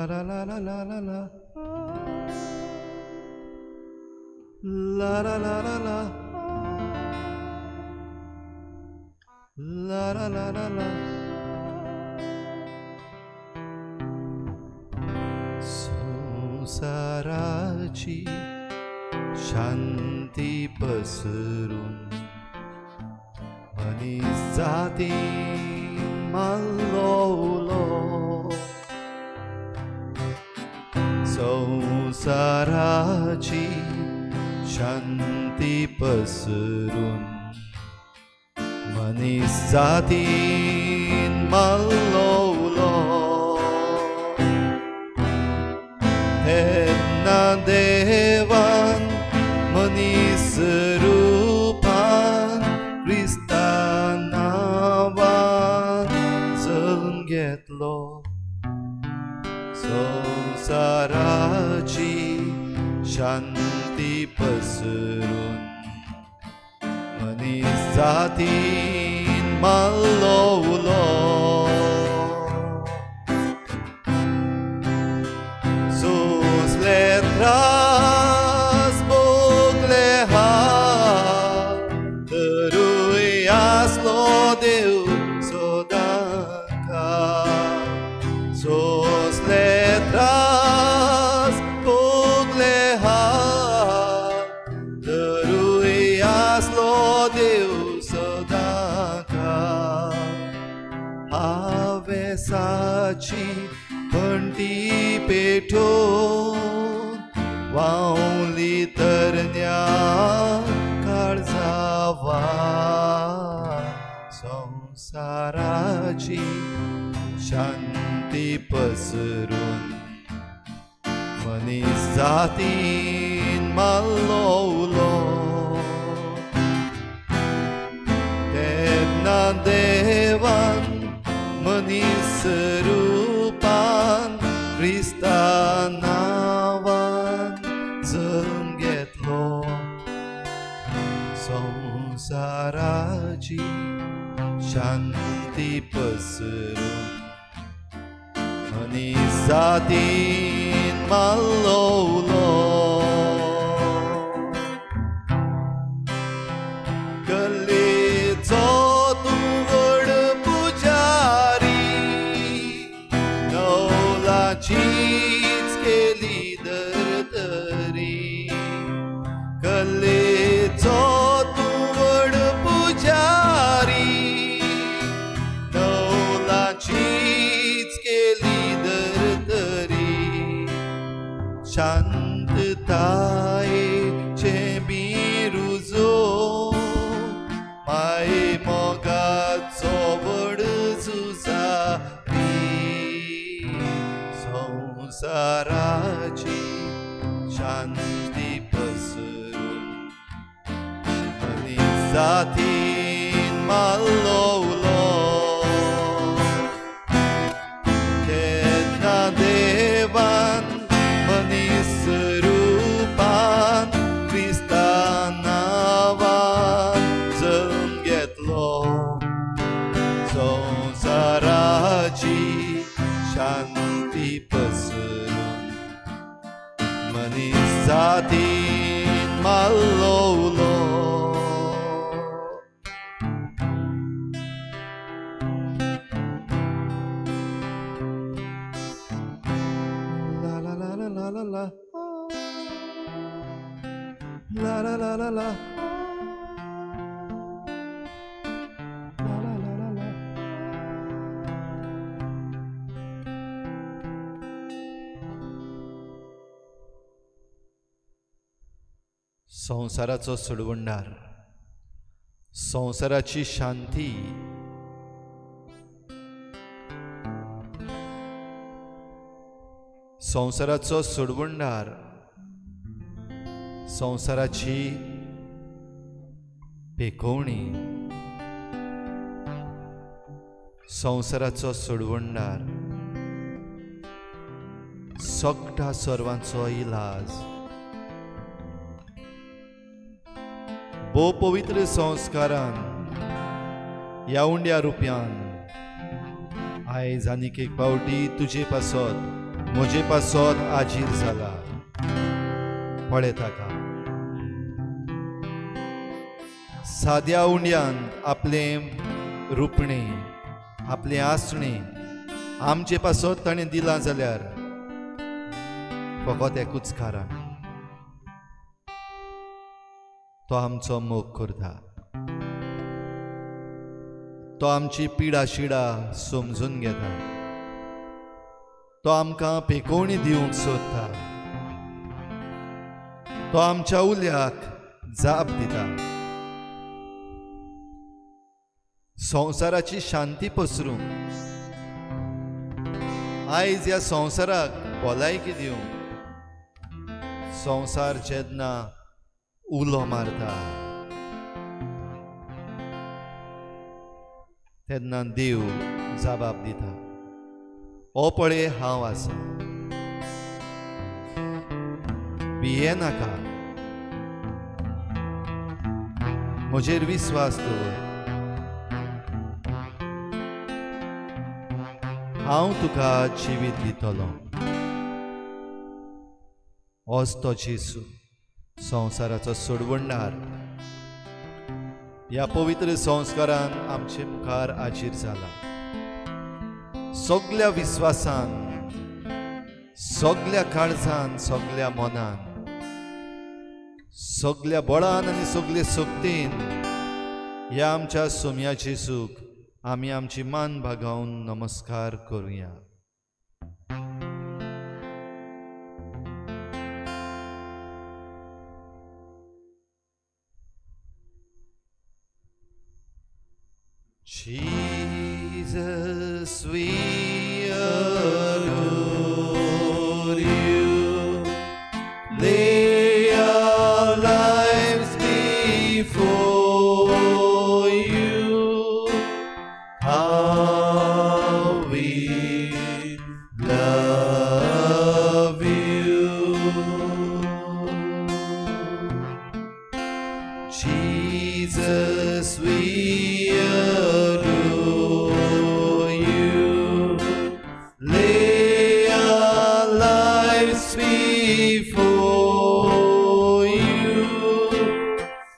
la la la la la la. La la la la la. La la la la la. संसाराची शांती पसरून money जाती माल्लोलो. संसाराची शांती पसरून money जातीन माल्लोलो. तेन्ना देवान मनीस रूपान क्रिस्ता नांवान जल्म घेतलो. संसाराची शांती पसरून मनीस जातीन माल्लोलो. त्रास भोगले हा तरूय आसलो देव सदांका. सोसले त्रास भोगले हा तरूय आसलो देव सदांका. हावेसाची पंटी पेटोवन वावली तरण्या काळजावा. संसाराची शांती पसरून मनीस जातीन माल्लोलो. तेन्ना देवान मनीस रूपान क्रिस्ता नांवान जल्म घेतलो. संसाराची शांती पसरून मनीस जातीन माल्लोलो. गल्लेचो तूं व्हड पुजारी नवलाचीच केली धर्तरी. गल्लेचो तूं व्हड पुजारी नवलाचीच केली धर्तरी. शांततायेचे बिरुजो माये मोगाचो व्हड झुजारी. संसाराची शांती पसरून मनीस जातीन माल्लोलो. तेन्ना देवान मनीस रूपान क्रिस्ता नांवान जल्म घेतलो. संसाराची शांती पसरून मनीस जातीन माल्लोलो. La la la la la la la. La la la la la. La la la la la. संसाराचो सोडवंडार, संसाराची शांती. संसाराचो सोडवंडार, संसाराची पेकोवणी. संसाराचो सोडवंडार, सगळ्या सर्वांचो इलाज. भोव पवित्र संस्कारान ह्या उंड्या रुपयान आयज आनीक एक फावटी तुजे पासत म्हजे पासत आजीर जाला पळय ताका साद्या उंड्यान आपलें रुपणें आपलें आसणें आमचे पासत ताणें दिलां जाल्यार फकत एकूच कारण तो आमचो मोग करता तो आमची पिडा शिडा समजून घेता तो आमकां पेकोवणी दिवंक सोदता तो आमच्या उल्याक जाप दिता संवसाराची शांती पसरूंक आयज ह्या संवसाराक भलायकी दिवंक संवसार जेन्ना उलो मारता तेन्ना देव जबाब दिता ओ पळय हांव आसा भिये नाका म्हजेर विस्वास दवर हांव तुका जिवीत दितलो होच तो जेसू संवसाराचो सोडवणदार ह्या पवित्र संस्कारान आमचे मुखार आजीर जाला सगळ्या विश्वासान सगळ्या काळजान सगळ्या मनान सगळ्या बळान आनी सगळे सक्तीन ह्या आमच्या सोम्या जेसूक आमी आमची मान भागावन नमस्कार करुया Jesus, we adore you. Lay our lives before you. How we love you. Jesus, we adore you. Lay our lives before you.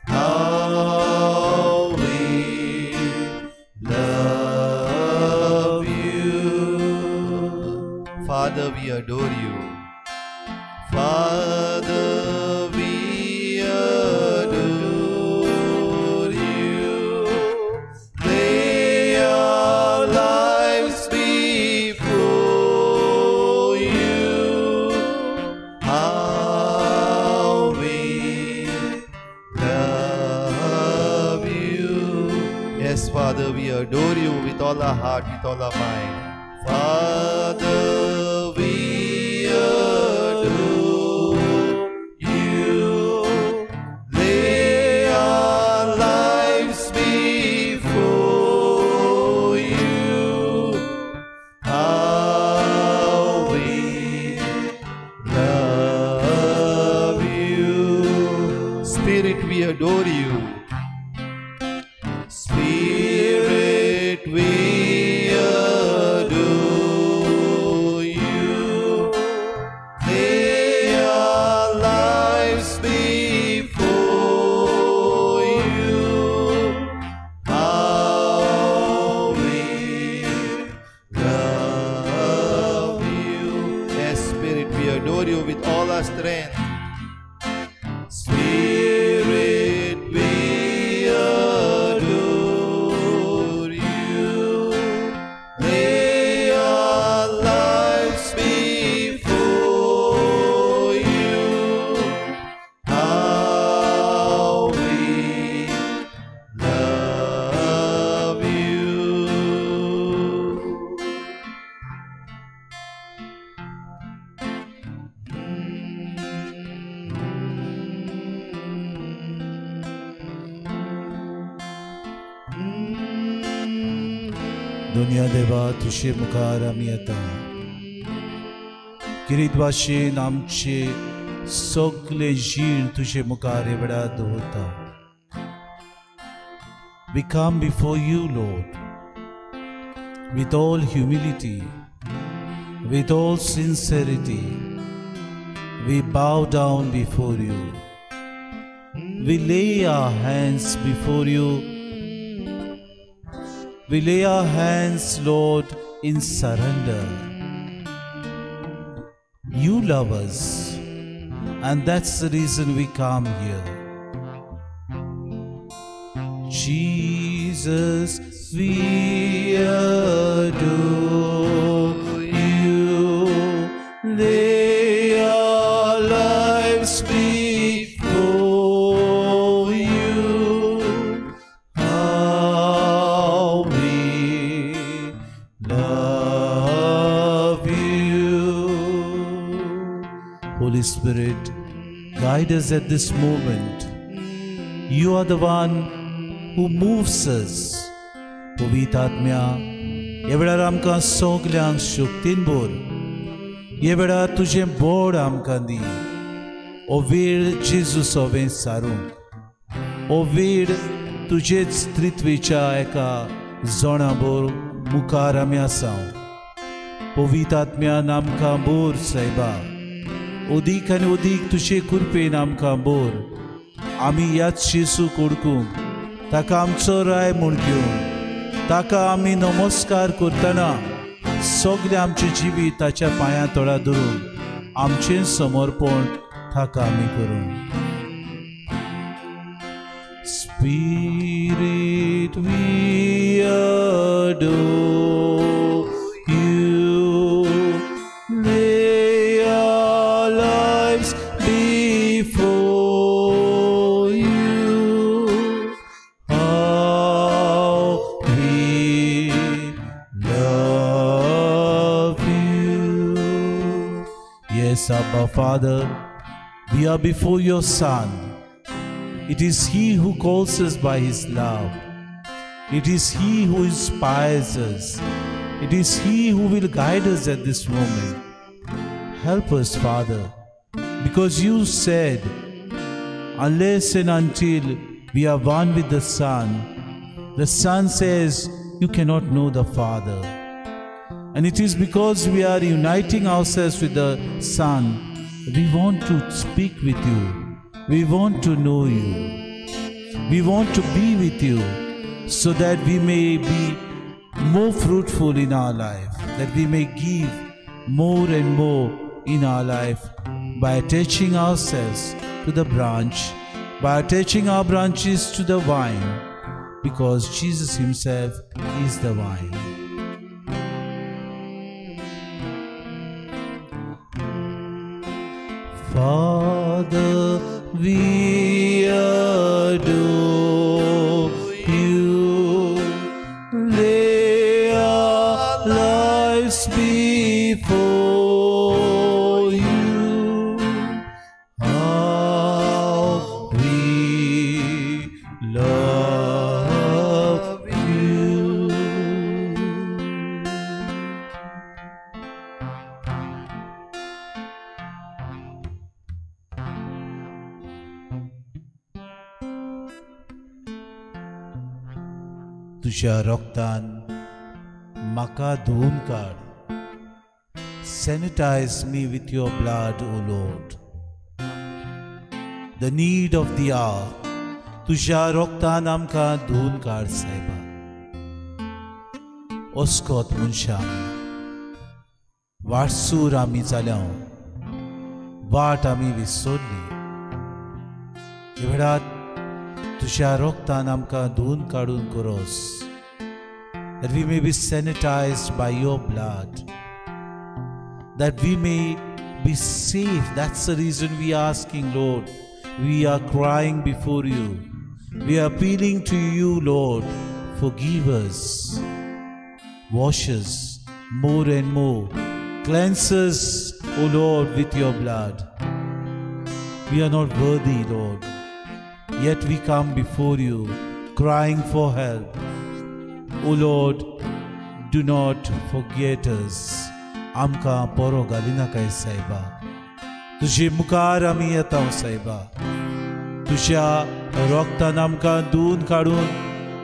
How we love you. Father, we adore you. Father, we adore you. Lay our lives before you. How we love you. Yes, Father, we adore you with all our heart, with all our mind. Father, we adore you. Lay our lives before you. How we love you. Spirit, we adore you. Spirit, we adore you. Lay our lives before you. How we love you. Yes, Spirit, we adore you with all our strength. Spirit, we adore you. Lay our lives before you. How we love you. दुनिया देवा तुझे मुखार आमी येता गिरीत भाशेन आमचे सगळे जीण तुझे मुखार एवढा दवरता. We come before you, Lord, with all humility, with all sincerity, we bow down before you. We lay our hands before you. We lay our hands, Lord, in surrender. You love us, and that's the reason we come here. Jesus, we adore you. Lay our lives before you. How we love you. Holy Spirit, guide us at this moment. You are the one who moves us. पवित्र आत्म्या ये वेळार आमकां सगल्यांक शक्तीन भर. ये वेळार तुजें board आमकां दी. ओ वेळ जेजूस हांवें सारूंक. ओ वेळ तुजेच त्रित्वेच्या एका जोणा बोर मुखार आमी आसां. पवित्र आत्म्यान आमकां बोर सायबा. ओदीक आनी ओदीक तुजे कृपेन आमकां बोर. आमी ह्याच जेजूक ओळखूंक, ताका आमचो राय म्हूण घेवन, ताका आमी नमस्कार करतना सगळे आमचे जिवीत ताच्या पांया तळा धरून आमचें समर्पण ताका आमी करूं. Spirit, we adore you. Lay our lives before you. How we love you. Yes, Abba Father, we are before your Son. It is He who calls us by His love. It is He who inspires us. It is He who will guide us at this moment. Help us, Father, because you said, unless and until we are one with the Son says, you cannot know the Father. And it is because we are uniting ourselves with the Son, we want to speak with you. We want to know you. We want to be with you so that we may be more fruitful in our life, that we may give more and more in our life by attaching ourselves to the branch, by attaching our branches to the vine, because Jesus Himself is the vine. Father, we adore you. Lay our lives before you. How we love you. तुझ्या रक्तान म्हाका धुवन काड. Sanitize me with your blood, O Lord. The need of the hour. तुझ्या रक्तान आमकां धुवन काड सायबा. ओस्कोत मनशां वाटसूर आमी जाल्यां, वाट आमी विसरली. ह्या वेळार तुझ्या रक्तान आमकां धुवन काडून करोस, that we may be sanitized by your blood, that we may be safe. That's the reason we are asking, Lord. We are crying before you. We are appealing to you, Lord. Forgive us. Wash us more and more. Cleanse us, O Lord, with your blood. We are not worthy, Lord. Yet we come before you, crying for help. O Lord, do not forget us. Amka poro galina kai saiba. Tuje mukar ami yataw saiba. Tujya roktan amka dun kadun.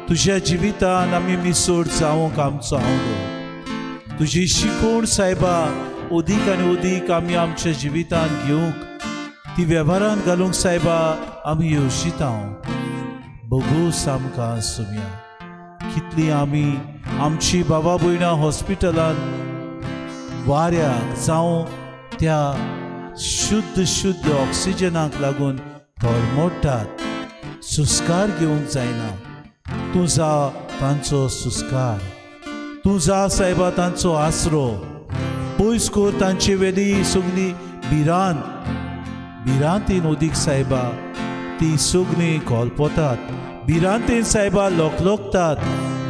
Tujya jivitan ami misod sawo kamcho hawdo. Tuji shikon saiba उदीक आनी उदीक आमी आमच्या जिवितान घेवंक ती वेव्हारान घालूंक सायबा आमी येवशिता बघूस आमकां सुमया कितली आमी आमची बाबा भयणां हॉस्पिटलान वाऱ्याक जावं त्या शुद्ध ऑक्सिजनाक लागून तळमळटात सुस्कार घेवंक जायना तूं जा तांचो सुस्कार तूं जा सायबा तांचो आसरो पयस कोर तांचे वेली सगली भिरांतीन उदीक सायबा ती सगळीं कोलपोतात भिरांतीन सायबा लोकलोकतात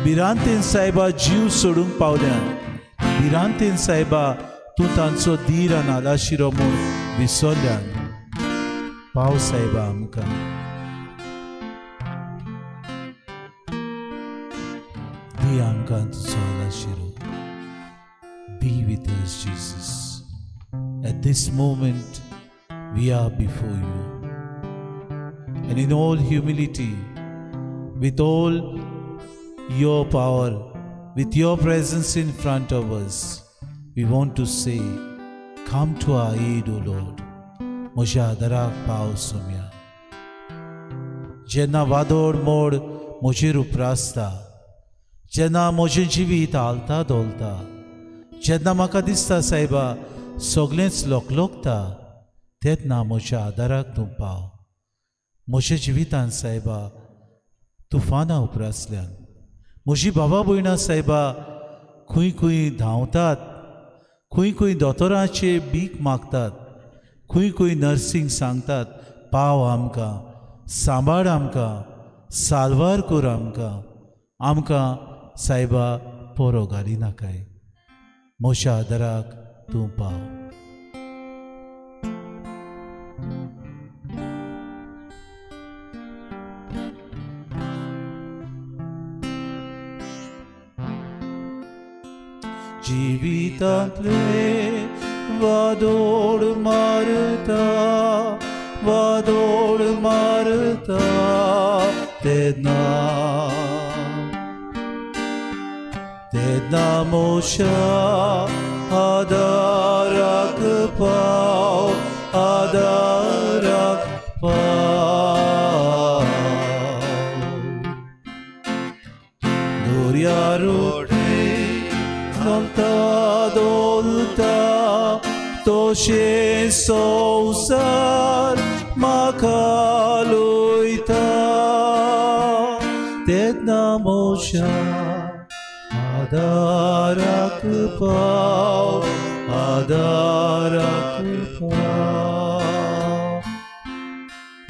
भिरांतीन सायबा जीव सोडूंक पावल्यान भिरांतीन सायबा तूं तांचो धीर आनी आलाशिरो म्हूण विसरल्यान पाव सायबा आमकां दी आमकां तुजो आलाशिरो be with us Jesus at this moment we are before you and in all humility with all your power with your presence in front of us we want to say come to our aid O Lord म्हज्या आदाराक पाव सुमया जेन्ना वादोड mode म्हजेर उपरासता जेन्ना म्हजें जिवीत हालता दोलता जेन्ना म्हाका दिसता सायबा सगळेंच लोकलोकता तेन्ना म्हज्या आदाराक तूं पाव म्हज्या जिवितान सायबा तुफानां उपरासल्यान म्हजी बाबा भयणां सायबा खंय खंय धांवतात खंय दोतोरांचे भीक मागतात खंय नर्सींग सांगतात पाव आमकां सांबाळ आमकां साल्वार कर आमकां सायबा पोरो घालिनाकाय म्हज्या आदाराक तूं पाव जिवितांतले वादोड मारता तेन्ना मोशा आदाराक पाव दोर्या रोडे दोलता तोशे संवसार म्हाका लोयता तेन्ना मोशा आदाराक पाव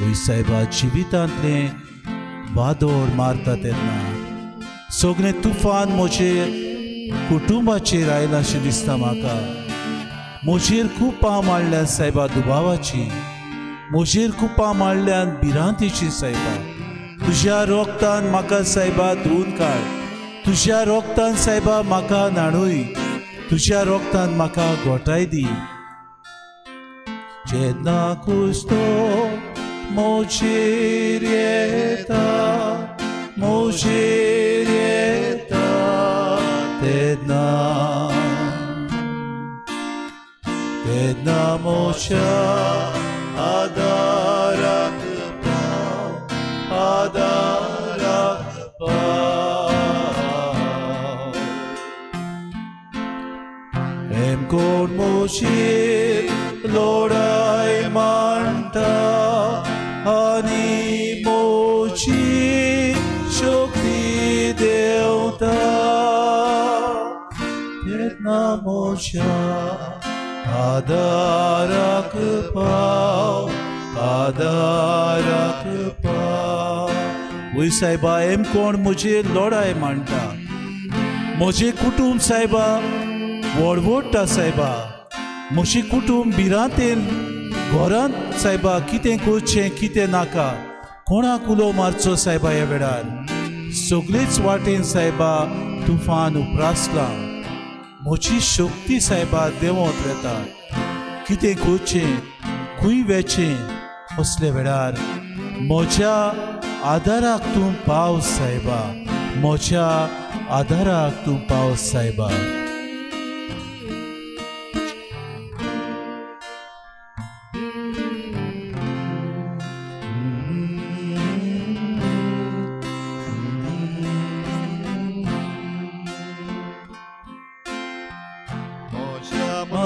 वय सायबा जिवितांतले वादोड मारता तेन्ना सगळें तुफान म्हजे कुटुंबाचेर आयलां अशें दिसता म्हाका म्हजेर कुपां मारल्यान सायबा दुबावाची म्हजेर कुपां मारल्यान भिरांतीची सायबा तुज्या रोगतान म्हाका सायबा धुवन काड तुज्या रोगतान सायबा म्हाका न्हाणूय तुज्या रोगतान म्हाका घोटाय दी जेन्ना कुस्तो म्हजेर येता तेन्ना मोशा आदाराक पाव प्रेम कोण मोशेर लोडाय मांडटा आनी मोची शक्ती देवता तेन्ना मोशा आदाराक पाव वय सायबा एम कोण म्हजे लोडाय मांडटा म्हजे कुटुंब सायबा वडवडटा सायबा म्हजे कुटुंब भिरांतेन घरांत सायबा कितें करचें कितें नाका कोणाक उलो मारचो सायबा ह्या वेळार सगळीच वाटेन सायबा तुफान उपरासला म्हजी शक्ती सायबा देंवत वेता कितें करचें खंय वेचें असले वेळार म्हज्या आदाराक तूं पाव सायबा म्हज्या आदाराक तूं पाव सायबा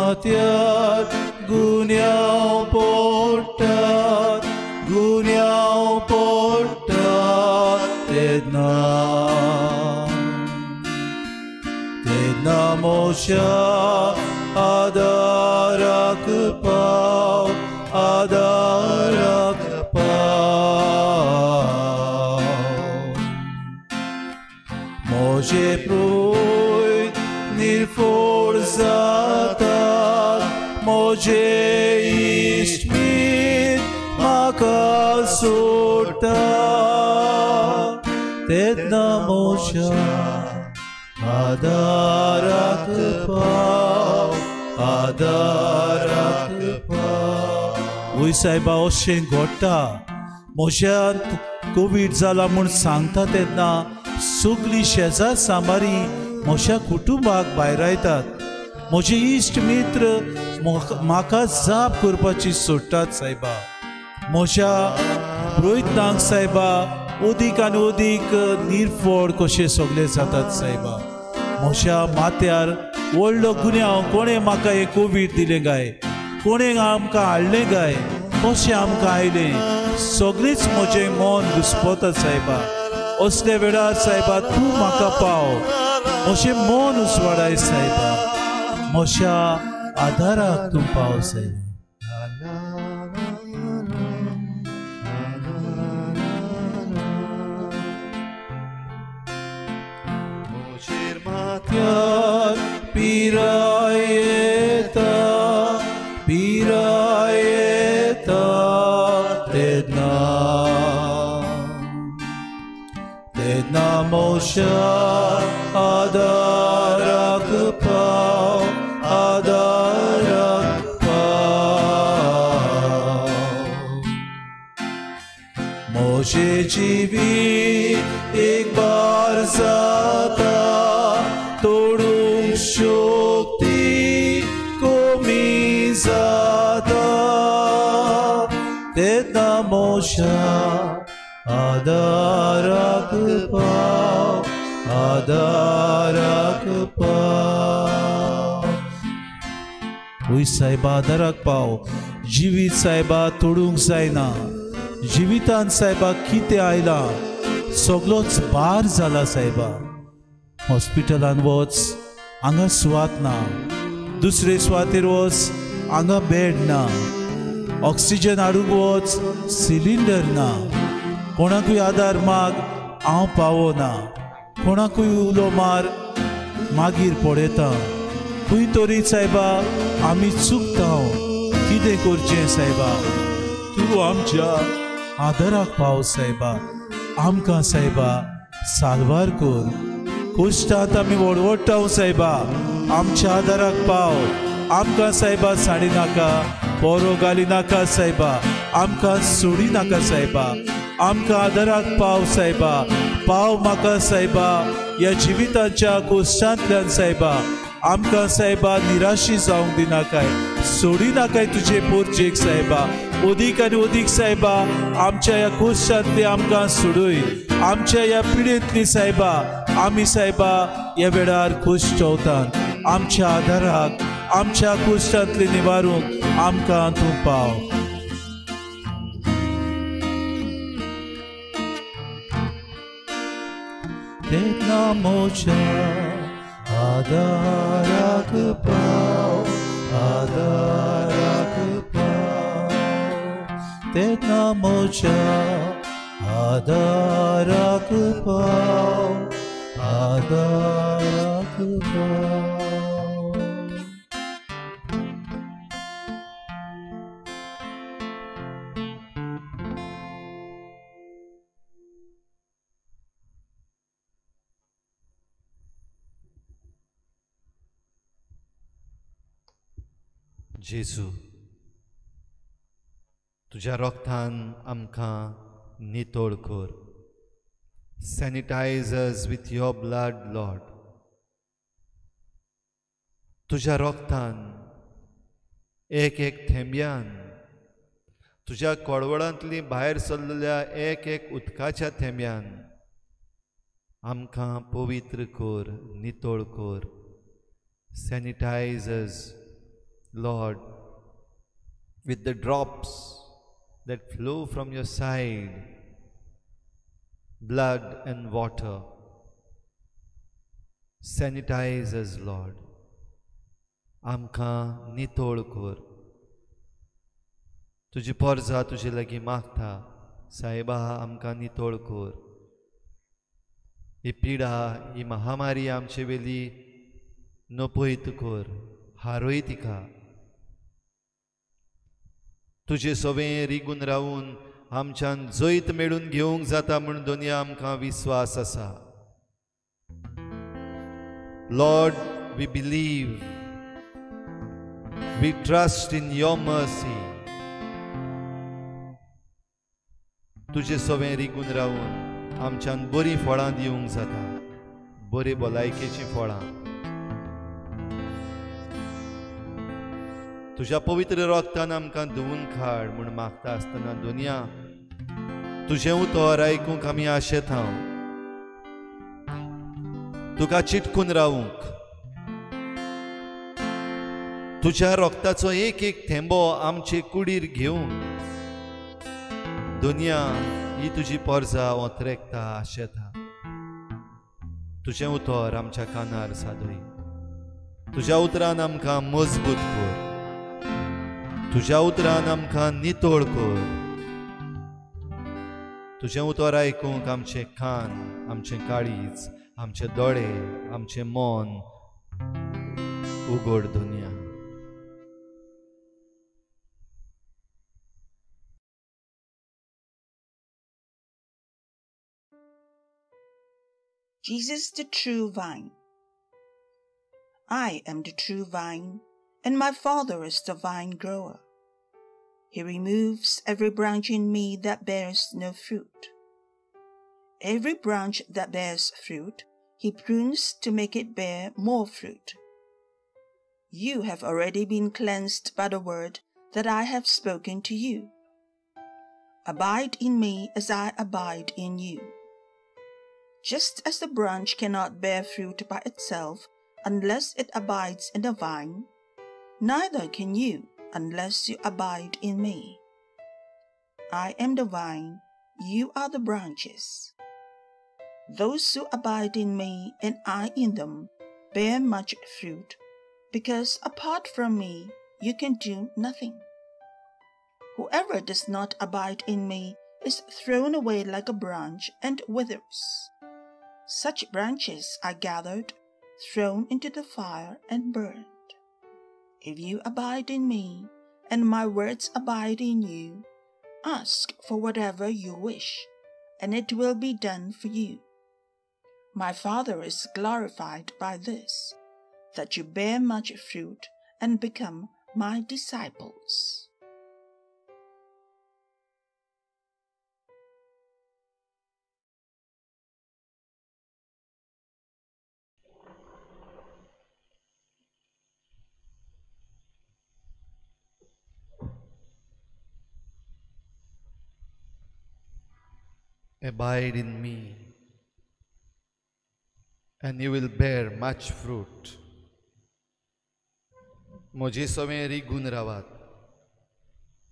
माथ्यार गुन्यांव पडटात तेन्ना मोशा आदाराक पाव मोशे प्रोय निर्फोड जातात मोशे इश्ट म्हाका सोडटा तेन्ना मोशा आदाराक पाव वय सायबा अशें घडटा मोशान कोवीड जाला म्हूण सांगता तेन्ना सगळीं शेजार सामारी मोशा कुटुंबाक भायर आयतात म्हजे इश्ट मित्र म्हाका जाप करपाची सोडटात सायबा मोशा रोहितनाक सायबा ओदीक आनी ओदीक निर्फोड कशें सगळें जातात सायबा मोशा माथ्यार व्हडलो गुन्यांव कोणें म्हाका हें कोवीड दिलें गाय कोणें आमकां हाडलें गाय कशें आमकां आयलें सगळींच म्हजें मन घुस्पता सायबा असले वेळार सायबा तूं म्हाका पाव म्हजें मन उसवाडाय सायबा मोशा आदाराक तूं पाव सायबा पिरायेता तेन्ना मोशा आदाराक पाव मोशे जिवीत एक बार जाता तोडूंक शक्ती कमी जाता तेन्ना मोशा आदाराक पाव वय सायबा आदाराक पाव जिवीत सायबा तोडूंक जायना जिवितान सायबा कितें आयलां सगळोच बार जाला सायबा हॉस्पिटलान वच हांगा सुवात ना दुसरे सुवातेर वच हांगा बेड ना ऑक्सिजन हाडूंक वच सिलिंडर ना कोणाकूय आदार माग हांव पावना कोणाकूय उलो मार मागीर पडयता खंय तरी सायबा आमी चुकता कितें करचें सायबा तूं आमच्या आदाराक पाव सायबा आमकां सायबा साल्वार कर कोश्टांत आमी वडवडटा सायबा आमच्या आदाराक पाव आमकां सायबा साडी नाका पोरो घाली नाका सायबा आमकां सोडी नाका सायबा आमकां आदाराक पाव सायबा पाव म्हाका सायबा ह्या जिविताच्या कोश्टांतल्यान सायबा आमकां सायबा निराशी जावंक दिनाकाय सोडी नाकाय तुजे पोरचेक सायबा ओदीक आनी ओदीक सायबा आमच्या ह्या कोश्टांतली आमकां सोडूय आमच्या ह्या पिडेंतली सायबा आमी सायबा ह्या वेळार खोश ठेवतात आमच्या आदाराक आमच्या कोश्टांतली निवारूंक आमकां तूं पाव तेन्ना मोशा आदाराक पाव तेन्ना मोशा आदाराक पाव जेजू तुज्या रोगतान आमकां नितोळ कर sanitise us with your blood Lord तुज्या रोगतान एक एक थेंब्यान तुज्या कळवळांतली भायर सरलेल्या एक एक उदकाच्या थेंब्यान आमकां पवित्र कर नितोळ कर sanitise us Lord, with the drops that flow from your side, blood and water, sanitize us, Lord. आमकां नितोळ कर. तुजी पोरजां तुजे लागीं मागता, सायबा आमकां नितोळ कर. ही पिडा, ही महामारी आमचे वेली नपयत कर, हारोय तिका. तुजे सवें रिगून रावून आमच्यान जैत मेळून घेवंक जाता म्हूण दोनया आमकां विस्वास आसा. Lord, we believe, we trust in your mercy. तुजे सवें रिगून रावून आमच्यान बरीं फळां दिवंक जाता, बरे भलायकेचीं फळां. तुज्या पवित्र रक्तान आमकां धुवून काड म्हूण मागता आसतना दोनया तुजें उतर आयकूंक आमी आशेत हांव. तुका चिटकून रावूंक, तुज्या रक्ताचो एक एक थेंबो आमचे कुडीर घेवन दोनया ही तुजी पोरजां ओंतरेकता आशेता. तुजें उतर आमच्या कानार सादूय. तुज्या उतरान आमकां मजबूत कर. तुज्या उतरान आमकां नितोळ कर. तुजें उतर आयकूंक आमचे कान, आमचें काळीज, आमचे दोळे, आमचें मन उगड दोनया. Jesus, the true vine. I am the true vine, and my Father is the vine grower. He removes every branch in me that bears no fruit. Every branch that bears fruit, he prunes to make it bear more fruit. You have already been cleansed by the word that I have spoken to you. Abide in me as I abide in you. Just as the branch cannot bear fruit by itself unless it abides in the vine, neither can you unless you abide in me. I am the vine, you are the branches. Those who abide in me and I in them bear much fruit, because apart from me you can do nothing. Whoever does not abide in me is thrown away like a branch and withers. Such branches are gathered, thrown into the fire, and burned. If you abide in me, and my words abide in you, ask for whatever you wish, and it will be done for you. My Father is glorified by this, that you bear much fruit and become my disciples. Abide in me, and you will bear much fruit. म्हजे सवें रिगून रावात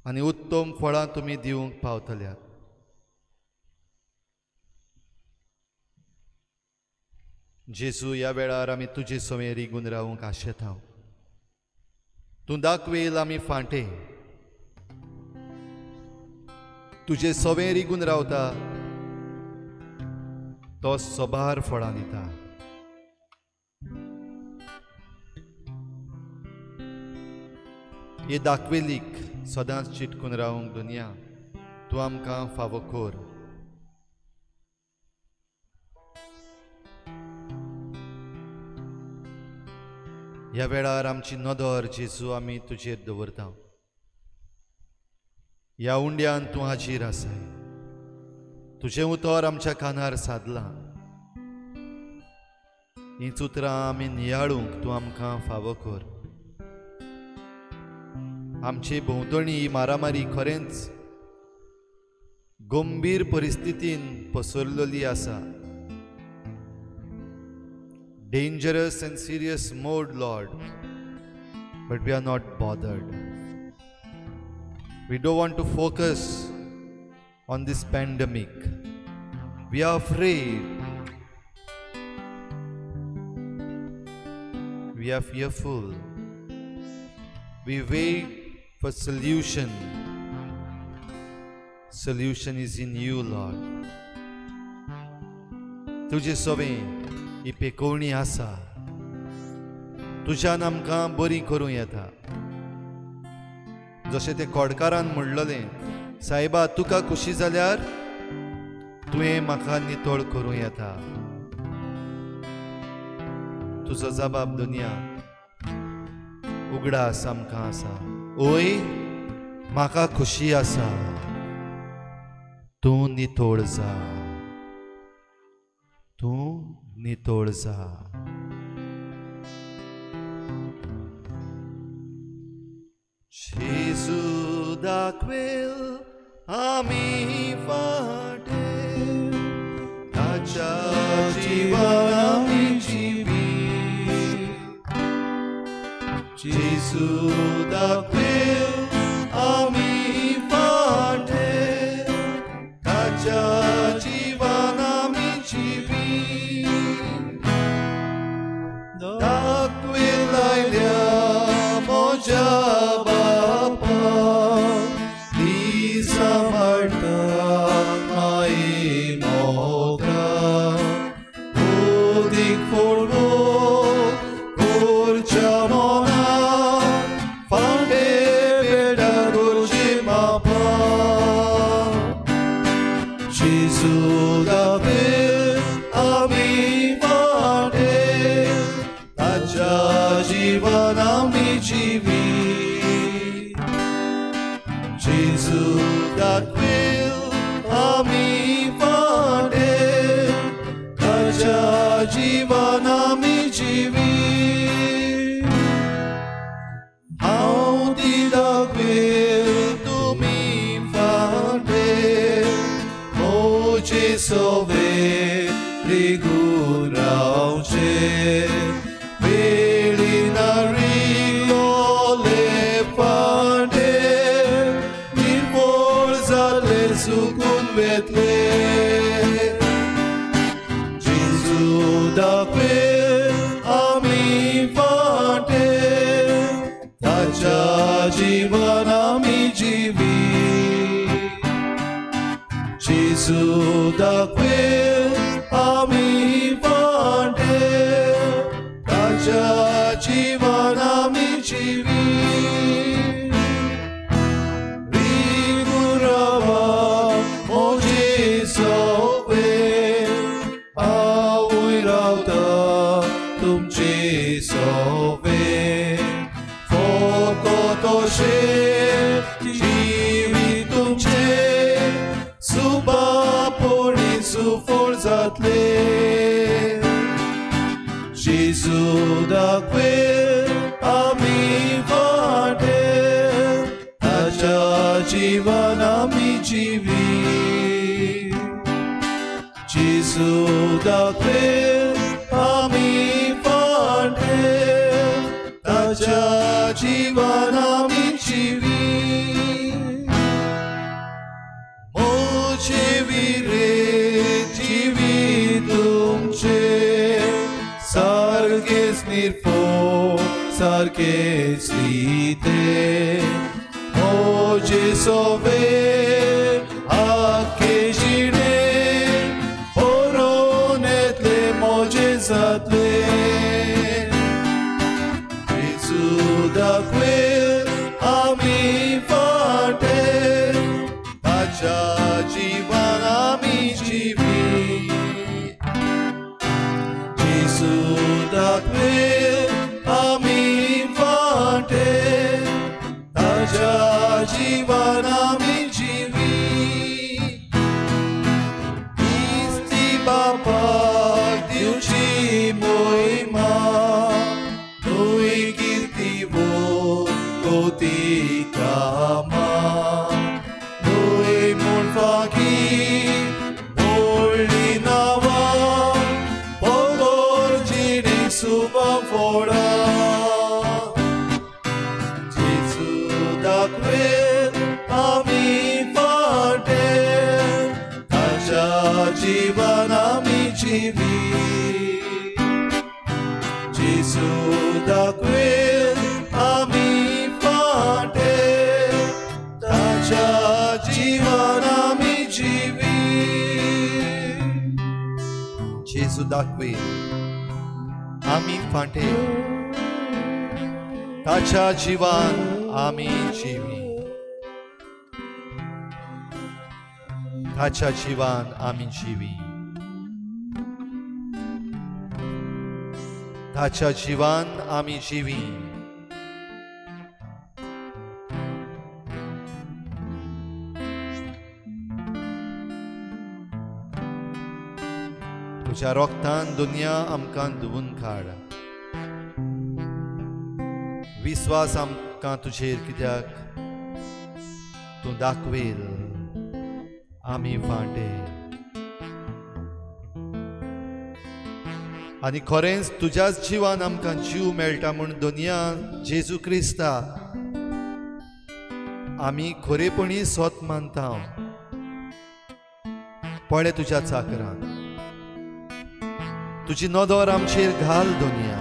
आनी उत्तम फळां तुमी दिवंक पावतल्यात. जेजू, ह्या वेळार आमी तुजे सवें रिगून रावूंक आशेत हांव. तूं दाखवेल आमी फांटे. तुजे सवें रिगून रावता तो सोबार फळां दिता. हे दाखवेलीक सदांच चिटकून रावंक दुनिया तूं आमकां फावो कर. ह्या वेळार आमची नदर जेजू आमी तुजेर दवरता. ह्या उंड्यान तूं हाजीर आसाय. तुजें उतर आमच्या कानार सादलां. हींच उतरां आमी नियाळूंक तूं आमकां फावो कर. आमचे भोंवतणी ही मारामारी खरेंच गंभीर परिस्थितीन पसरलेली आसा. Dangerous and serious mode, Lord. but we are not bothered. We don't want to focus on this pandemic. We are afraid. We are fearful. We wait for solution. Solution is in you, Lord. तुझे सोवे ही पेकोवणी आसा. तुज्यान आमकां बरी करूं येता. जशें ते कोडकारान म्हणलेलें, सायबा तुका खुशी जाल्यार तुवें म्हाका नितळ करूं येता. तुजो जबाब दुनिया उगडास आमकां आसा. ओय म्हाका खुशी आसा. तूं नितळ जा. तूं नितळ जा. Gesù daquel ami fatel, tacia jivanami jivi. Gesù daquel ami fatel, tacia jivanami jivi. Daquel ailia moja Sove rigurau ce velina rigo le pande min forza le sucun vetle Gesù da que ami fante tacha jivanami jivi Gesù da quel ami fante, tacia jivanami jivi. Rigurava o Gesù ve, aui rauta tum Gesù ve, foco toshe jivi tum ce. Suba pori su forzatle Gesù da quel ami vade tacia jivanami jivi Gesù da quel ami vade tacia jivanami jivi Nirfo sarche slite o Gesù ve a che gire oronet le mojezatle Gesù da quel ami fate tacia jivanami jivi Gesù da quel ami fante tacia jivanami jivi Isti bapa diuci moima noi kirtivo kotikama noi mulfaki molinawa Subam fora जिवी जेजू दाखवेल आमी फाटे ताच्या जिवान आमी जिवी जेजू दाखवेल आमी फाटे ताच्या जिवान आमी जिवी ताच्या जिवान आमी जिवी ताच्या जिवान आमी जिवी तुझ्या रोगतान दुनिया आमकां धुवून काड विश्वास आमकां तुजेर कित्याक तूं दाखवेल आमी फाटे आनी खरेंच तुज्याच जिवान आमकां जीव मेळटा म्हूण दुनिया जेजू क्रिस्ता आमी खरेपणी सोत मानता पळय तुज्या चाकरान तुजी नदर आमचेर घाल दुनिया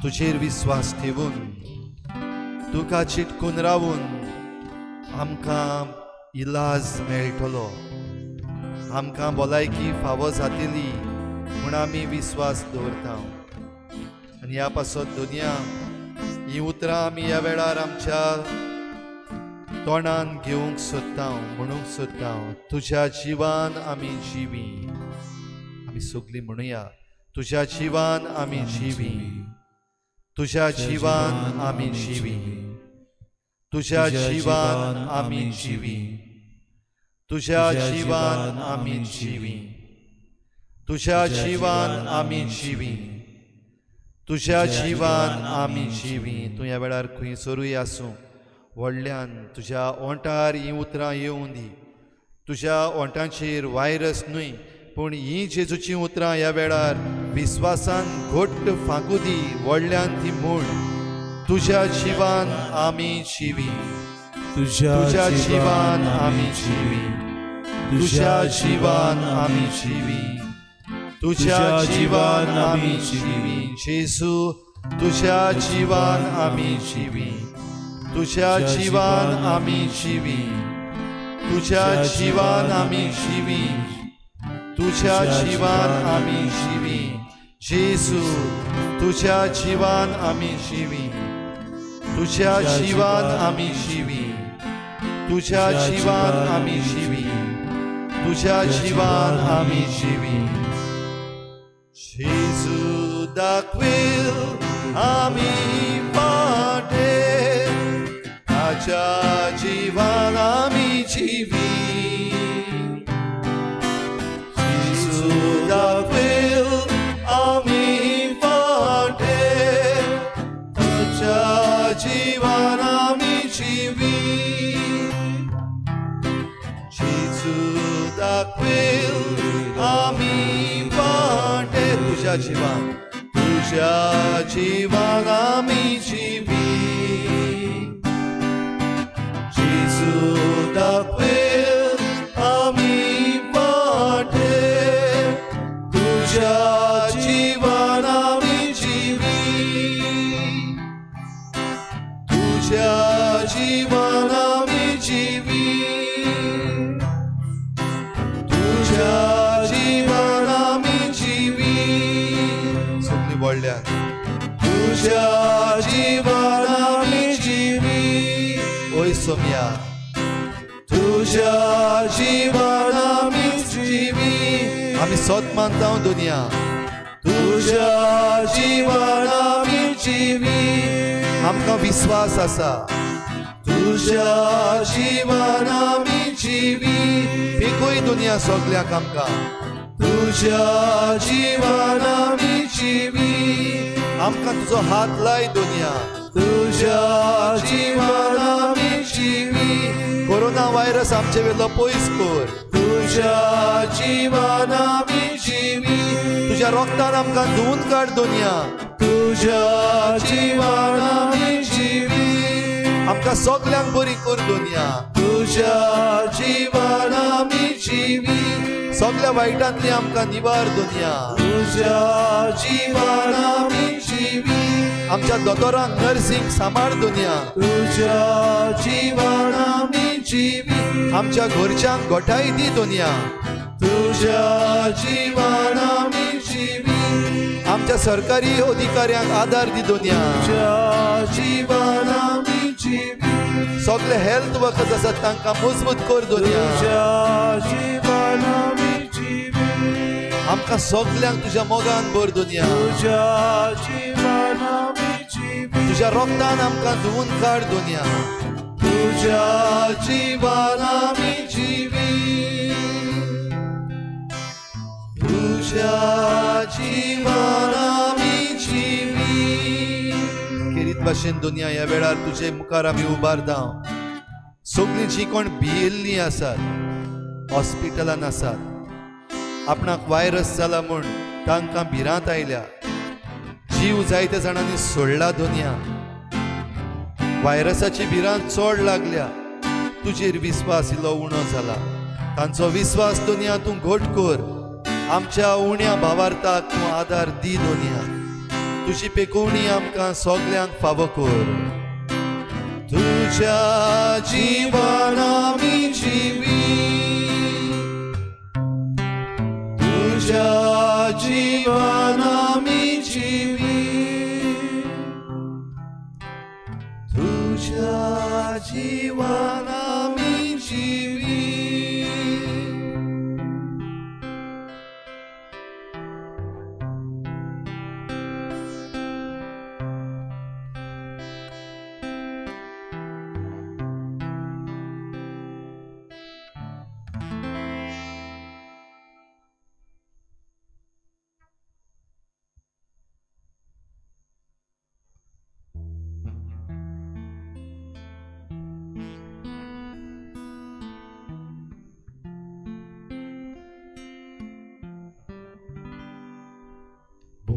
तुजेर विश्वास ठेवून तुका चिटकून रावून आमकां इलाज मेळटलो आमकां भलायकी फावो जातली म्हूण आमी विश्वास दवरता आनी ह्या पासत दुनिया ही उतरां आमी ह्या वेळार आमच्या तोंडान घेवंक सोदता म्हणूंक सोदता तुज्या जिवान आमी जिवी आमी सगळीं म्हणुया तुज्या जिवान आमी जिवी तुज्या जिवान आमी जिवी तुज्या जिवान आमी जिवी तुज्या जिवान आमी जिवी तुज्या जिवान आमी जिवी तुज्या जिवान आमी जिवी तूं ह्या वेळार खंयसरूय आसूं व्हडल्यान तुज्या ओंठार ही उतरां येवूं दी तुज्या ओंठांचेर वायरस न्हय पूण ही जेजूची उतरां ह्या वेळार विश्वासान घट्ट फांकू दी व्हडल्यान ती म्हूण तुज्या जिवान आमी जिवी तुज्या जिवान आमी जिवी तुज्या जिवान आमी जिवी तुज्या जिवान आमी जिवी जेजू तुज्या जिवान आमी जिवी तुज्या जिवान आमी जिवी तुज्या जिवान आमी जिवी तुज्या जिवान आमी जिवी जेजू तुज्या जिवान आमी जिवी तुज्या जिवान आमी जिवी तुज्या जिवान आमी जिवी तुज्या जिवान आमी जिवी जेजू दाखवेल आमी फाटे ताच्या जिवान आमी जिवी जेजू दाखवेल आमी फाटे ताच्या जिवान आमी जिवी जेजू दाखवेल आमी फाटे तुज्या जिवान आमी जिवी जेजू दाखवेल आमी फाटे तुज्या जिवान आमी जिवी तुज्या जिवान आमी जिवी तुज्या जिवान आमी जिवी सगळीं व्हडल्यान तुज्या जिवान आमी जिवी ओय सोम्या तुज्या जिवान आमी जिवी आमी सोत मानता दुनिया तुज्या जिवान आमी जिवी आमकां विश्वास आसा तुज्या जिवान आमी जिवी पिकूय दुनिया सगळ्याक आमकां तुज्या जिवान आमी जिवी आमकां तुजो हात लाय दुनिया तुज्या जिवान आमी जिवी कोरोना वायरस आमचे वेलो पयस कर तुज्या जिवान आमी जिवी तुज्या रोगतान आमकां धुवून काड दुनिया तुज्या जिवान आमी जिवी आमकां सगळ्यांक बरी कर दुनिया तुझ्या जीवन आमी जिवी सगळ्या वाईटांतली आमकां निवार दुनिया तुझ्या जीवन आमी जिवी आमच्या दोतोरांक नर्सिंग सांबाळ दुनिया तुझ्या जीवन आमी जिवी आमच्या घरच्यांक घोटाय दी दुनिया तुझ्या जीवन आमी जिवी आमच्या सरकारी अधिकाऱ्यांक आधार दी दुनिया तुझ्या जीवन आमी जिवी सगळे हेल्थ वर्कर्स आसात तांकां मजबूत कर दुनिया तुझ्या जीवन आमी जिवी आमकां सगळ्यांक तुज्या मोगान भर दुनिया तुझ्या जीवन आमी जिवी तुज्या रोगतान आमकां धुवून काड दुनिया तुझ्या जीवन आमी जिवी तुझ्या जीवन आमी जिवी खेरीत भाशेन दुनिया ह्या वेळार तुजे मुखार आमी उबारता सगळीं जी कोण भियेल्लीं आसात हॉस्पिटलान आसात आपणाक वायरस जाला म्हूण तांकां भिरांत आयल्या जीव जायत्या जाणांनी सोडला दुनिया वायरसाची भिरांत चड लागल्या तुजेर विस्वास इल्लो उणो जाला तांचो विस्वास दुनिया तूं घट कर आमच्या उण्या भावार्थाक तूं आदार दी दुनिया तुजी पेकोवणी आमकां सगळ्यांक फावो कर तुझ्या जीवन आमी जिवी तुझ्या जीवन आमी जिवी तुझ्या जीवन आमी जिवी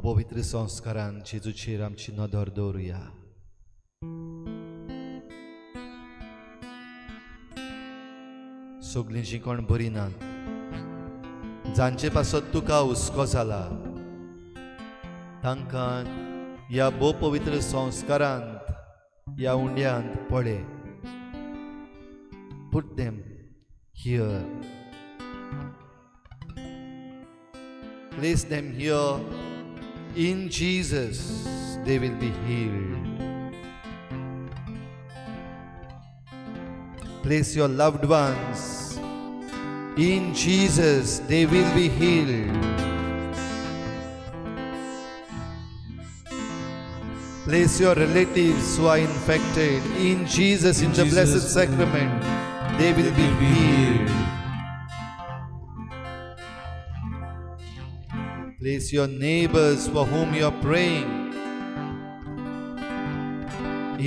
पवित्र संस्कारान जेजूचेर आमची नदर दवरुया सगळीं जीं कोण बरीं नात जांचे पासत तुका हुस्को जाला तांकां ह्या भोव पवित्र संस्कारांत ह्या उंड्यांत पळे put them here place them here In Jesus, they will be healed. Place your loved ones. In Jesus, they will be healed. Place your relatives who are infected. In Jesus, in the blessed sacrament, they will be healed. Place your neighbors for whom you are praying.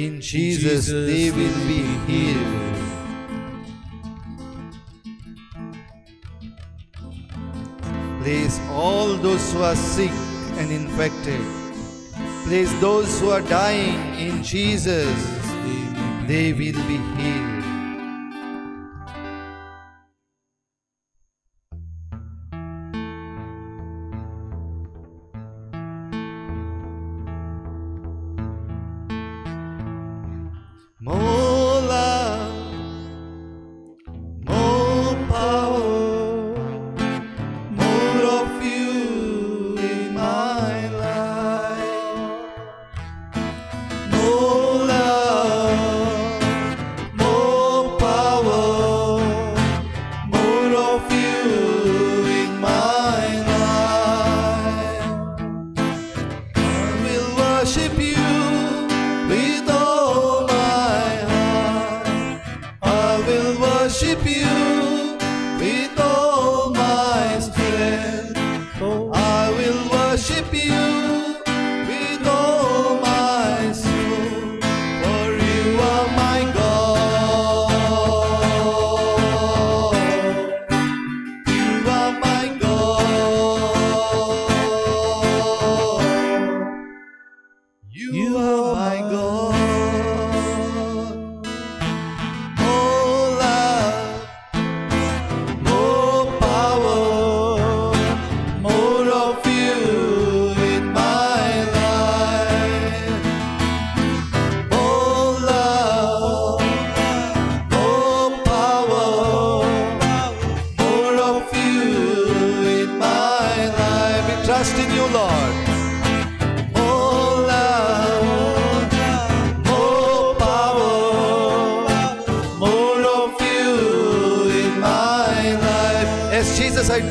In Jesus, they will be healed. Place all those who are sick and infected. Place those who are dying. In Jesus, they will be healed. More love, more power, more of you in my life. More love, more power, more of you in my life. I will worship you with all my heart. I will worship you with all my strength. I will worship you with all my soul. For you are my God. You are my God. You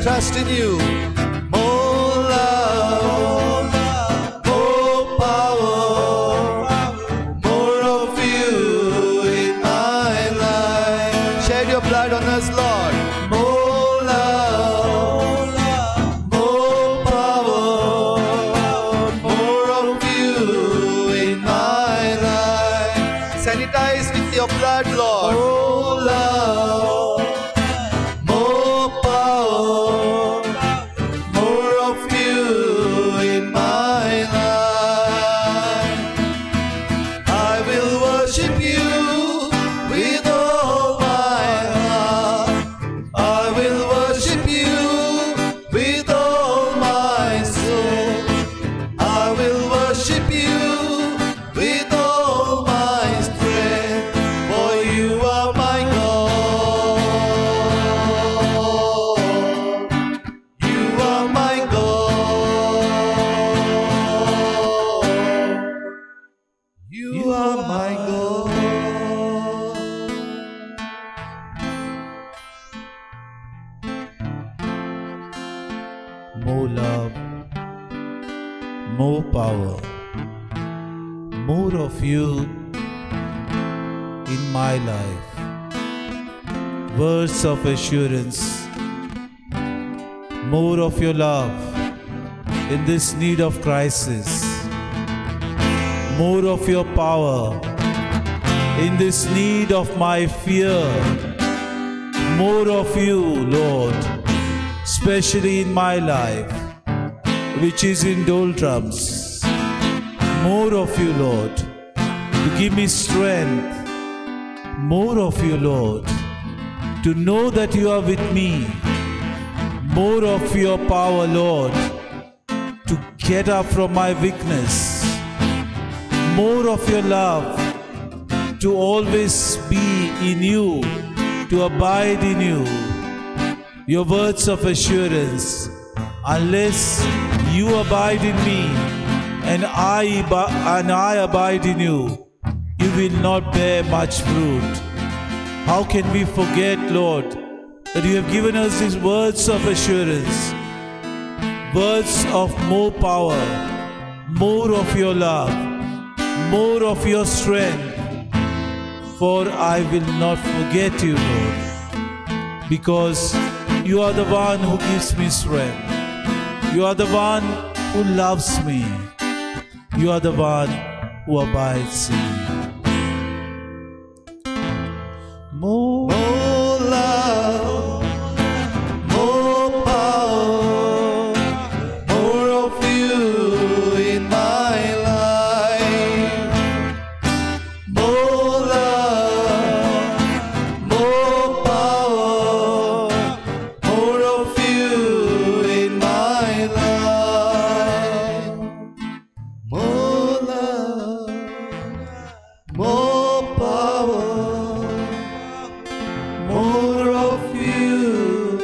trust in you. More love, more power, more of you in my life. Shed your blood on us, Lord. More love, more power, more of you in my life. Sanitize with your blood, Lord. More love, more power, more of you in my life. I will worship you with all my heart. I will worship you with all my soul. I will worship you with all my strength, for you are my God. You are my God. You are my God. More love, more power, more of you in my life. Words of assurance, more of your love in this need of crisis. More of your power in this need of my fear. More of you, Lord, especially in my life, which is in doldrums. More of you, Lord, to give me strength. More of you, Lord, to know that you are with me. More of your power, Lord, to get up from my weakness. More of your love, to always be in you, to abide in you. Your words of assurance, unless you abide in me and I abide in you, you will not bear much fruit. How can we forget, Lord, that you have given us these words of assurance, words of more power, more of your love, more of your strength, for I will not forget you, Lord, because you are the one who gives me strength. You are the one who loves me. You are the one who abides in me. More love, more power, more of you in my life. More love, more power, more of you in my life. More love, more power, more of you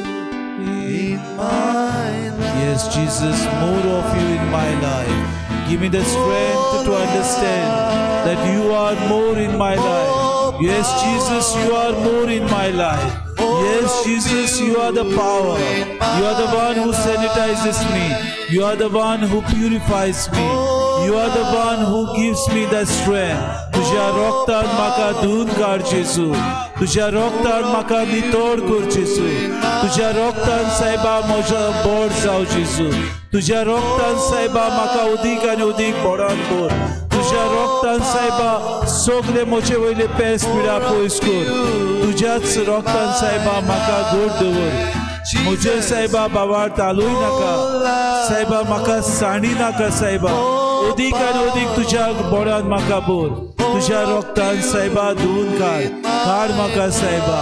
in my life. Yes, Jesus, more of you in my life. Give me the strength to understand that you are more in my life. Yes, Jesus, you are more in my life. Yes, Jesus, you are the power. You are the one who sanitizes me. You are the one who purifies me. You are the one who gives me the strength. तुझ्या रक्तान म्हाका धुवन काड जेजू. तुझ्या रक्तान म्हाका नितळ कर जेजू. तुझ्या रक्तान सायबा म्हजो बळ जाव जेजू. तुझ्या रक्तान सायबा म्हाका उदीक आनी उदीक बळान कर. तुझ्या रक्तान सायबा सगळे म्हजे वयले पेस पिडा पयस कर. तुझ्याच रक्तान सायबा म्हाका घट दवर. म्हजे सायबा बाबा तालूय नाका. सायबा म्हाका साणी नाका सायबा. उदीक आनी उदीक तुझ्या बळान म्हाका भर. तुझ्या रक्तान सायबा धुवन काड. काड म्हाका सायबा.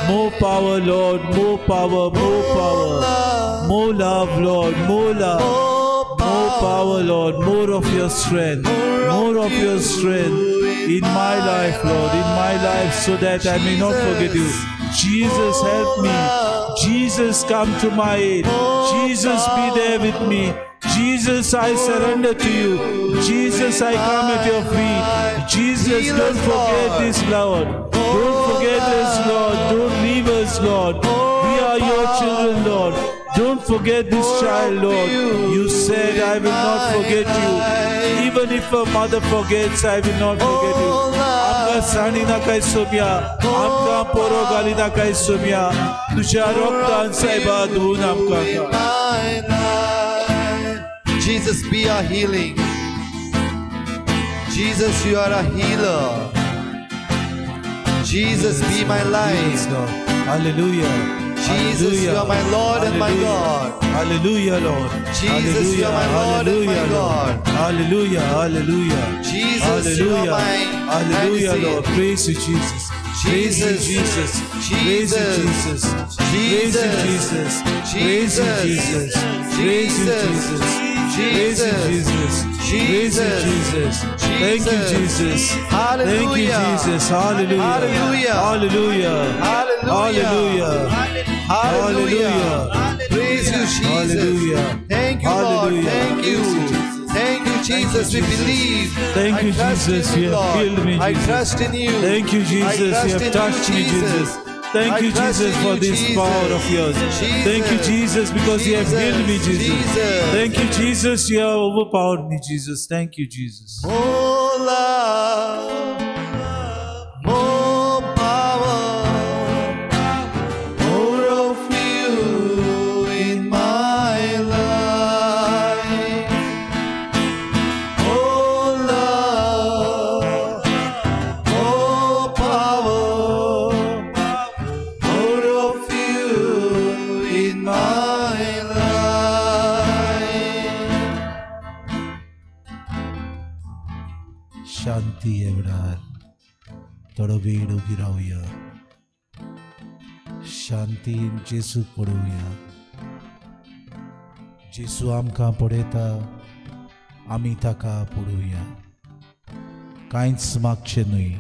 More power, Lord, more power, more power. More love, Lord, more love. More power, Lord, more of your strength. More of your strength in my life, Lord, in my life, so that I may not forget you. Jesus, help me. Jesus, come to my aid. Jesus, be there with me. Jesus, I surrender to you. Jesus, I come at your feet. Jesus, don't forget this, Lord. Don't forget us, Lord. Don't leave us, Lord. We are your children, Lord. Don't forget this child, Lord. You said, I will not forget you. Even if a mother forgets, I will not forget you. Amka sani na kai somya, amka poro gali na kai somya. Tuja roktan saiba dun amka. Jesus, be our healing. Jesus, you are a healer. Jesus, be my life. Hallelujah. Jesus, you are my Lord and my God. Hallelujah, Lord. Jesus, you are my Lord and my God. Hallelujah, hallelujah. Jesus, you are my hallelujah, Lord. Praise you, Jesus. Praise you, Jesus. Praise you, Jesus. Praise you, Jesus. Praise you, Jesus. Praise you, Jesus. Praise you, Jesus. Praise you, Jesus. Thank you, Jesus. Thank you, Jesus. Hallelujah. Hallelujah. Hallelujah. Hallelujah. Hallelujah. Praise you, Jesus. Hallelujah. Thank you, Lord. Hallelujah. Thank you. Thank you, Jesus. We believe. Thank you, I trust Jesus. in You have Lord. healed me, I Jesus. trust in you. Thank you, Jesus. I trust You have in touched me, Jesus. Thank I you, trust Jesus, in for you, this Jesus. power of yours. Thank you, Jesus, because you have healed me, Jesus. Jesus. Thank you, Jesus. You have overpowered me, Jesus. Thank you, Jesus. More love, more power, more of you in my life. More love, more power, more of you in my life. शांती एवढार थोडो वेळ उभी राहूया शांतीन जेजू पळोवया जेजू आमकां पळयता आमी ताका पळोवया कांयच मागचें न्हय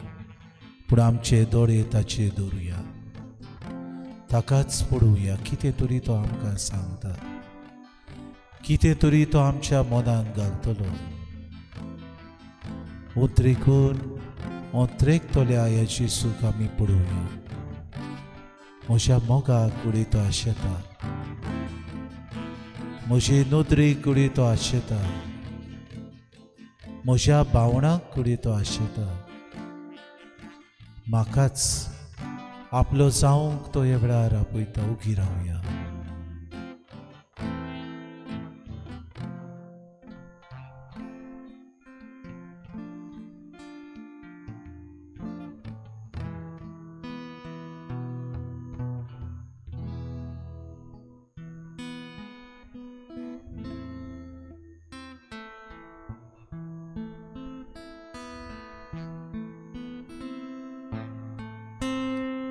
पूण आमचे दोळे ताचेर दवरुया ताकाच पळोवया कितें तरी तो आमकां सांगता कितें तरी तो आमच्या मनांत घालतलो उद्रेकून उद्रेकतल्या ह्या जेजूक आमी पळोवया म्हज्या मोगाक कुडी तो आशेता म्हजे नोदरेक कुडी तो आशेता म्हज्या भावणाक कुडी तो आशेता म्हाकाच आपलो जावंक तो ह्या वेळार आपयता उगी रावया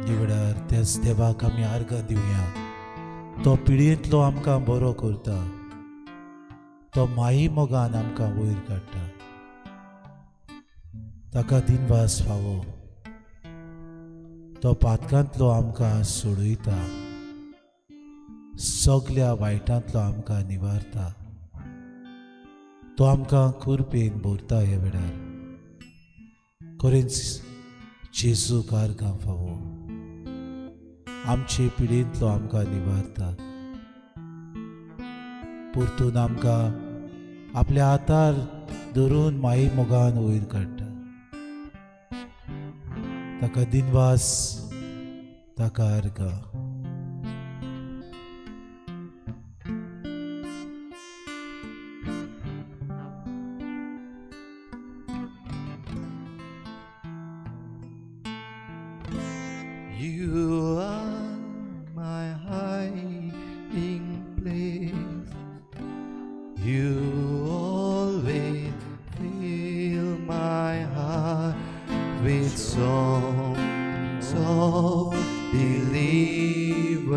देवडार त्याच देवाक आमी आर्गां दिवया तो पिळयेंतलो आमकां बरो करता तो माई मोगान आमकां वयर काडटा ताका दिनवास फावो तो पातकांतलो आमकां सोडयता सगल्या वायटांतलो आमकां निवारता तो आमकां कुरपेन भरता ह्या वेळार खरेंच जेजूक आर्गां फावो आमचे पिळेंतलो आमकां निवारता परतून आमकां आपल्या हातार धरून माई मोगान वयर काडटा ताका दिनवास ताका आर्गां You are my hiding place. You always fill my heart with songs of deliverance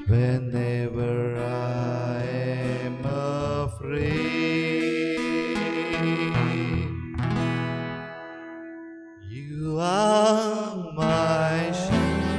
whenever I am afraid. You are my shield.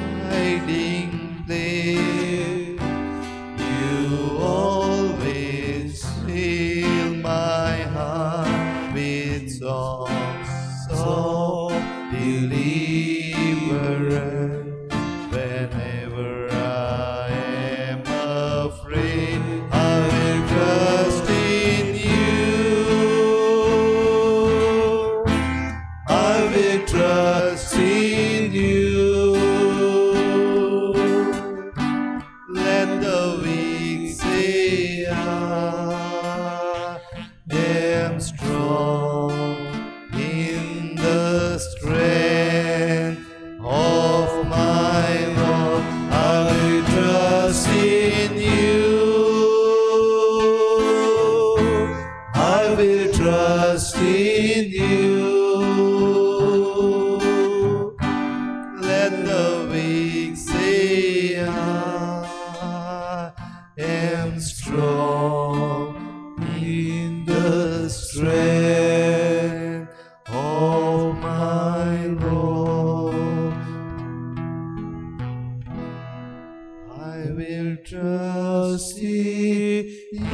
am strong in the strength of my Lord. I will trust in you. I will trust in you. Let the weak say, I am strong in the strength of my Lord. I will trust in you.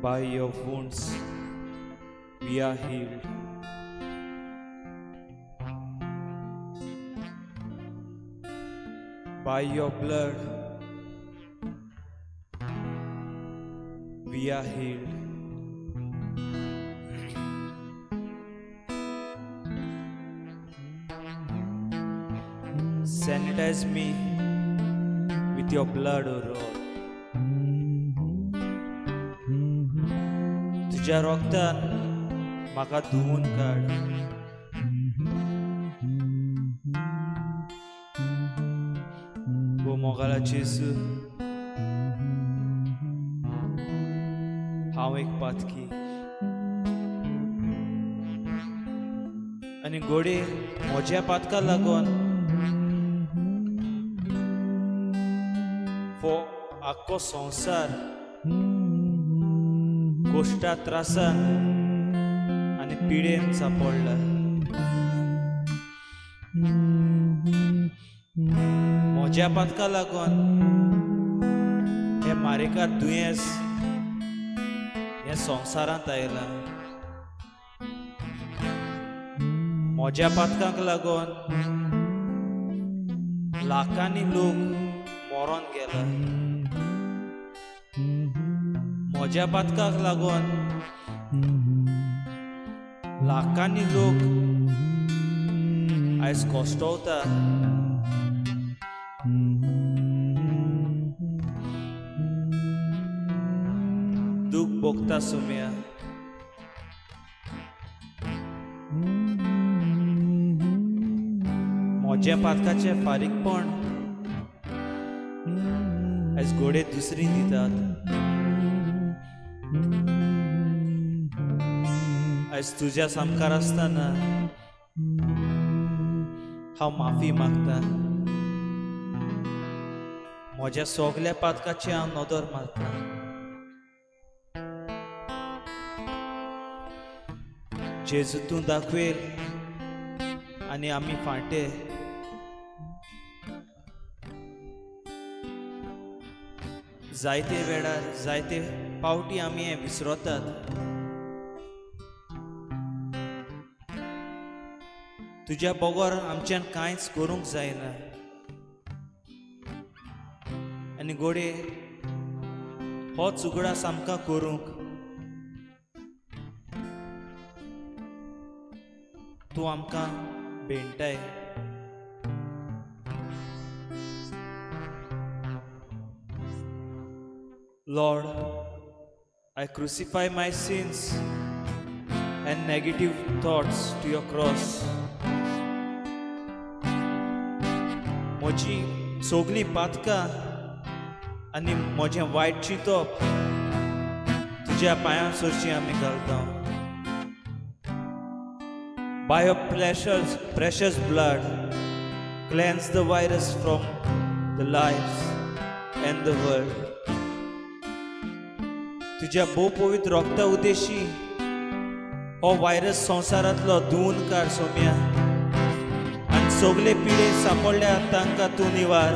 By your wounds we are healed. By your blood we are healed. Sanitize me with your blood, O Lord. तुझ्या रक्तान म्हाका धुवून काड. ओ मोगाला जेजू, हांव एक पातकी आनी घोडे म्हज्या पातका लागून हो आख्खो संवसार गोष्टा त्रासान आनी पिडेन सांपडला. म्हज्या पातका लागून हे मारेकार दुयेंस हे संवसारांत आयलां. म्हज्या पातकांक लागून लाखांनी लोक मरोन गेला. म्हज्या पातकाक लागून लाखांनी लोक आयज कोश्टवता. दूख भोगता सुम्या. म्हज्या पातकाचे फारीकपण आयज घोडे दुसरी दितात. आयज तुज्या सामकार आसतना हांव माफी मागता. म्हज्या सगल्या पातकाची हांव नदर मारता. जेजू तूं दाखवेल आनी आमी फांटे. जायते वेळार जायते पावटी आमी हें विसरतात. तुज्या बोगोर आमच्यान कांयच करूंक जायना. आनी घोडे होच उगडास आमकां करूंक तूं आमकां भेंटताय. Lord, I crucify my sins and negative thoughts to your cross. म्हजी सगळी पातकां आनी म्हजें वायट चिंतप तुज्या पांयां सरची आमी घालता. By your precious blood, cleanse the virus from the lives and the world. तुज्या भोव पवित्र रक्ता उदेशी हो व्हायरस संवसारांतलो धुवन काड सोम्या. आनी सगळे पिडे सांपडल्या तांकां तूं निवार.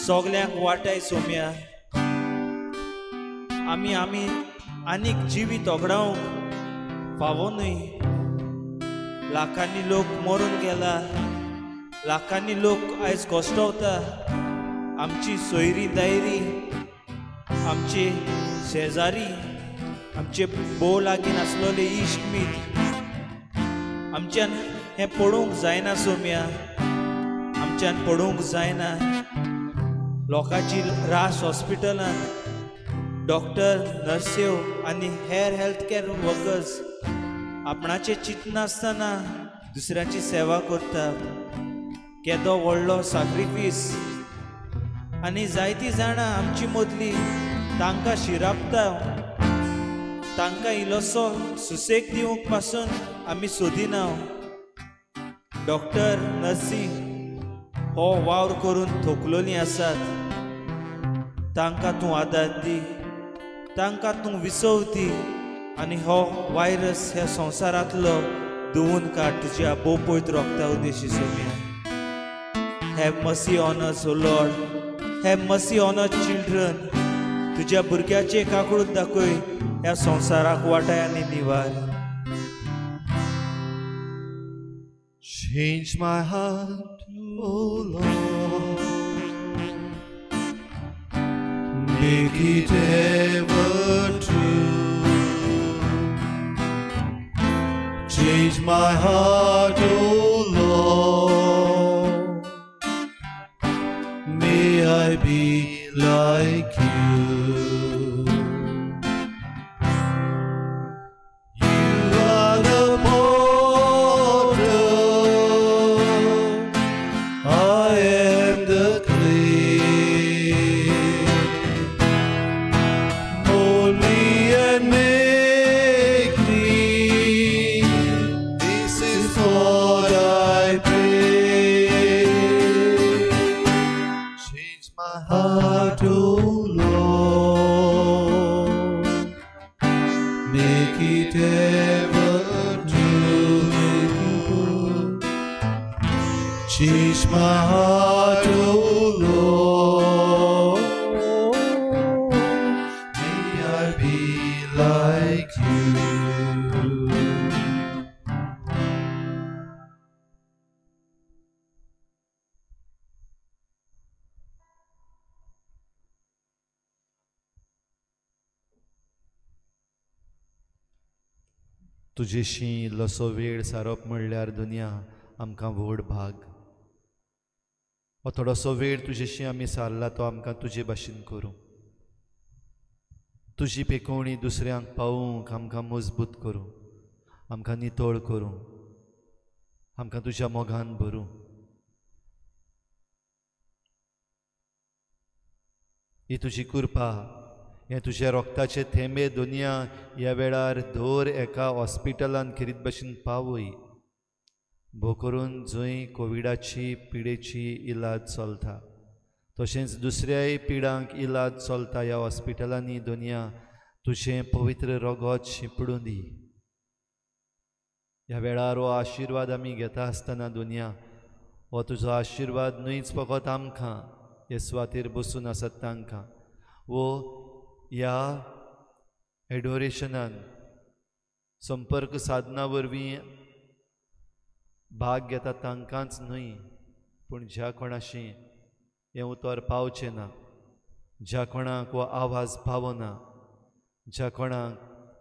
सगल्यांक वाटाय सोम्या. आमी आनीक जिवीत ओगडावंक फावो न्हय. लाखांनी लोक मरून गेला. लाखांनी लोक आयज कोश्टवता आमची सोयरी दायरी, आमचे शेजारी, आमचे भोव लागीं आसलोले इश्ट मीत आमच्यान हें पडूंक जायना सोम्या, आमच्यान पडूंक जायना. लोकांची रास हॉस्पिटलांत डॉक्टर, नर्स्यो आनी हेर हेल्थ कॅर वर्कर्स आपणाचे चिंतनासतना दुसऱ्याची सेवा करतात. केदो व्हडलो सॅक्रिफीस. आनी जायतीं जाणां आमची मदली तांकां शिरापता, तांकां इल्लोसो सुसेग दिवंक पासून आमी सोदिना. डॉक्टर, नर्सी हो वावर करून थोकलोलीं आसात. तांकां तूं आदार दी, तांकां तूं विसव दी आनी हो वायरस ह्या संवसारांतलो धुवन काड तुज्या भोव पवित्र रोगता उद्देशी Saumya. Have mercy on us, O Lord. Have mercy on our children. तुझ्या भुरग्याचे काकूळ दाखय ह्या संवसाराक वाटाय आनी निवार. Change my heart, O Lord. Make it ever true. Change my heart, O Lord. May I be like you. You are the potter, I am the clay. Mold me and make me. This is what I pray. Change my heart, O Lord. Make it ever true. Change my heart, O Lord. May I be like you. तुजेशी इल्लोसो वेळ सारप म्हणल्यार दुनिया आमकां व्हड भाग. हो थोडोसो वेळ तुजेशी आमी सारला तो आमकां तुजे भाशेन करूं. तुजी पेकोवणी दुसऱ्यांक पावूंक आमकां मजबूत करूं, आमकां नितळ करूं, आमकां तुज्या मोगान भरूं. ही तुजी कृपा, हें तुज्या रोगताचे थेंबे दुनिया ह्या वेळार दर एका हॉस्पिटलान खेरीत भाशेन पावय. भोव करून जंय कोविडाची पिडेची इलाज चलता, तशेंच दुसऱ्याय पिडांक इलाज चलता ह्या हॉस्पिटलांनी दुनिया तुजें पवित्र रगत शिंपडून दी. ह्या वेळार हो आशिर्वाद आमी घेता आसतना दुनिया हो तुजो आशिर्वाद न्हयच फकत आमकां हे सुवातेर बसून आसात तांकां, वो ह्या एडोरेशनान संपर्क साधना वरवीं भाग घेता तांकांच न्हय, पूण ज्या कोणाशी हें उतर पावचें ना, ज्या कोणाक हो आवाज पावना, ज्या कोणाक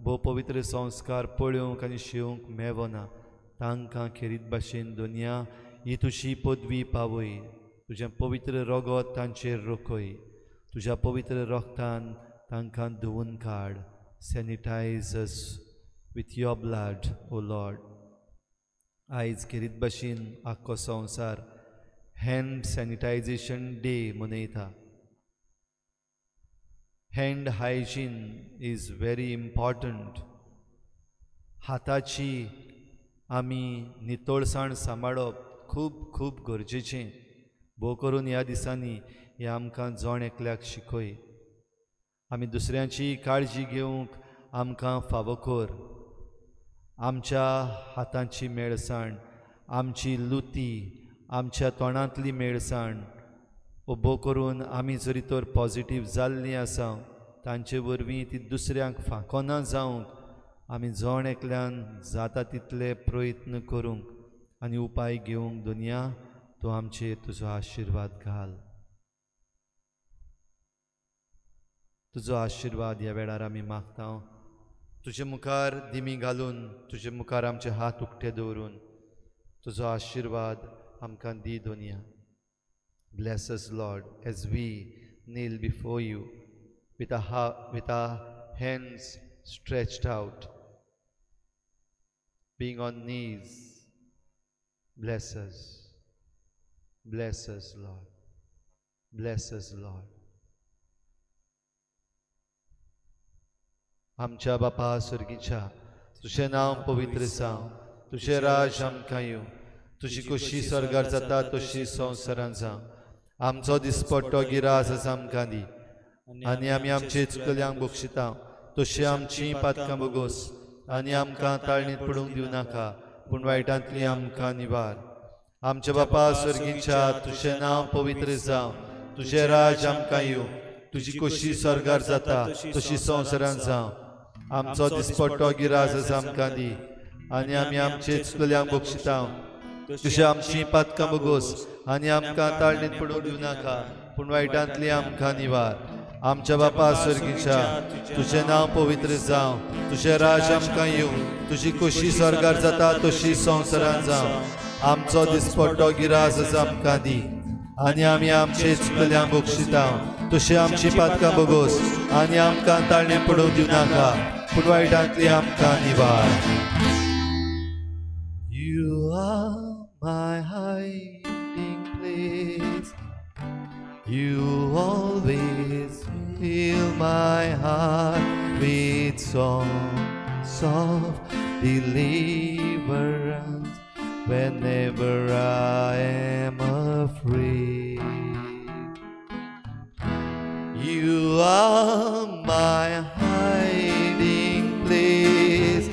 भोव पवित्र संस्कार पळोवंक आनी शिवंक मेवना, तांकां खेरीत भाशेन दुनिया ही तुजी पदवी पावय. तुजें पवित्र रगत तांचेर रोखय, तुज्या पवित्र रगतान तांकां धुवन काड. Sanitise us with your blood, O Lord. आयज खेरीत भाशेन आख्खो संवसार हँड सॅनिटायजेशन डे मनयता. Hand hygiene is very important. हाताची आमी नितळसाण सांबाळप खूब खूब गरजेचें. भोव करून ह्या दिसांनी हें आमकां जण एकल्याक शिकय. आमी दुसऱ्यांची काळजी घेवंक आमकां फावो कर. आमच्या हातांची मेळसाण, आमची लुती, आमच्या तोंडांतली मेळसाण भोव करून आमी जरी तर पॉजिटीव जाल्लीं आसा तांचे वरवीं ती दुसऱ्यांक फांकोना जावंक आमी जण एकल्यान जाता तितले प्रयत्न करूंक आनी उपाय घेवंक दुनिया तूं आमचेर तुजो आशिर्वाद घाल. तुजो आशिर्वाद ह्या वेळार आमी मागता तुजे मुखार दिमी घालून तुजे मुखार आमचे हात उक्ते दवरून तुजो आशिर्वाद आमकां दी Doniya. Bless us, Lord, as we kneel before you with our hands stretched out, being on knees. Bless us. Bless us, Lord. Bless us, Lord. आमच्या बापा सुर्गीच्या तुझें नांव पवित्र जावं, तुझें राज आमकां येवं, तुजी खोशी स्वर्गार जाता तशी संवसारांत जावं. आमचो दिसपट्टो गिरास आसा आमकां दी, आनी आमी आमचे इचकल्यांक बक्षिता तशी आमची पातकां बोगोस, आनी आमकां ताळणेंत पडूंक दिवं नाका, पूण वायटांतली आमकां निवार. आमच्या बापा स्वर्गीच्या तुझें नांव पवित्र जावं, तुझें राज आमकां येवं, तुजी खोशी स्वर्गार जाता तशी संवसारांत जावं. आमचो दिसपट्टो गिरास आसा आमकां दी, आनी आमी आमचे इचकल्यांक बक्षिता तशी आमची पातकां बोगोस, आनी आमकां ताळणेंत पडूंक दिवं नाका, पूण वायटांतली आमकां निवार. आमच्या बापा स्वर्गीच्या तुझें नांव पवित्र जावं, तुझें राज आमकां येवं, तुजी खोशी स्वर्गार जाता तशी संवसारांत जावं. आमचो दिसपट्टो गिरास आसा आमकां दी, आनी आमी आमचे इचकल्यांक बक्षिता तशी आमची पातकां बोगोस, आनी आमकां ताळणें पडूंक दिवं नाका, पूण वायटांतली आमकां निवार. You are my hiding place, you always fill my heart with songs of deliverance whenever I am afraid. You are my hiding place,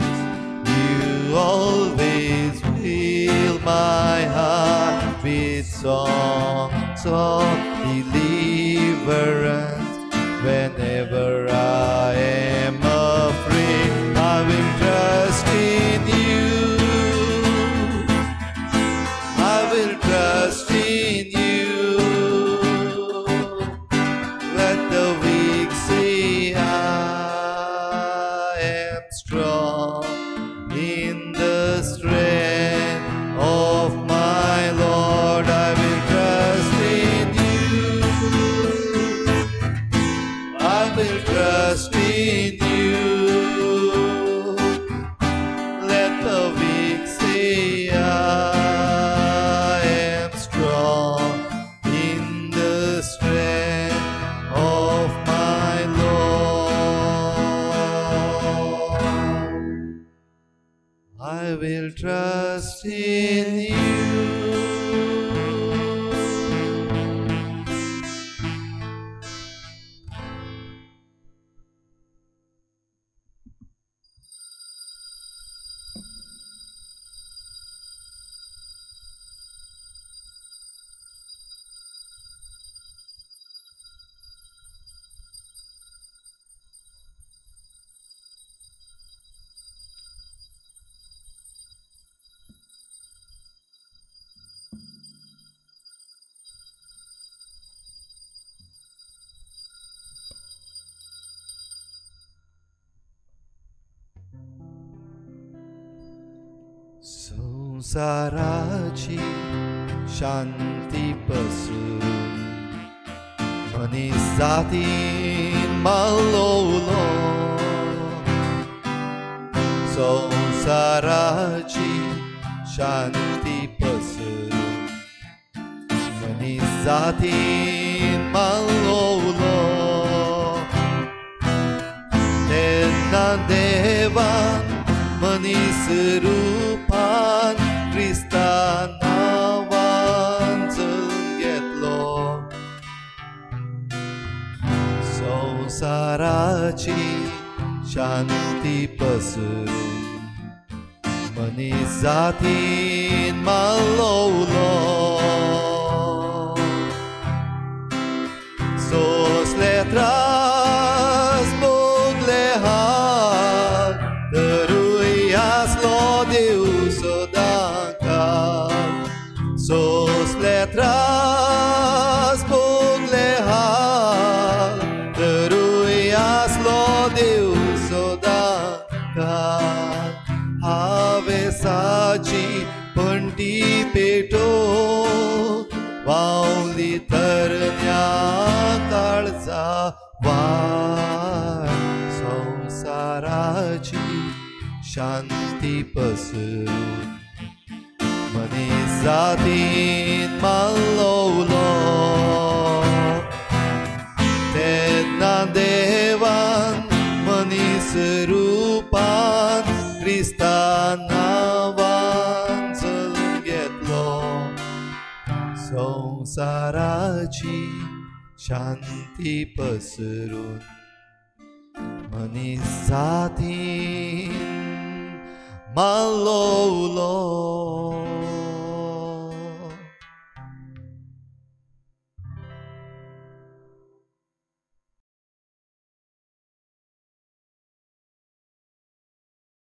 you always fill my heart with songs of deliverance whenever I am afraid. I will trust in you, I will trust in you. Let the weak say I am strong in the strength of my Lord. I will trust in you, I will trust in you. Let the weak say I am strong in the strength of my Lord. I will trust in you. संसाराची शांती पसरून मनीस जातीन मालवलो. संसाराची शांती पसरून मनीस जातीन मालवलो. तेन्ना देवान मनीस रूपान Crysta नांवान जल्म घेतलो. संसाराची शांती पसरून मनीस जातीन मालवलो. सोंसले त्रास भोगले हांव, तरूय आसलो देव सदांकाळ. सोंसले त्रास भोगले हांव, तरूय संसाराची शांती पसरून मनीस जातीन माल्लवलो तेन्ना देवान मनीस रुपान क्रिस्तान नांवान चलून घेतलो संसाराची शांती पसरून मनीस जातीन माल्लवलो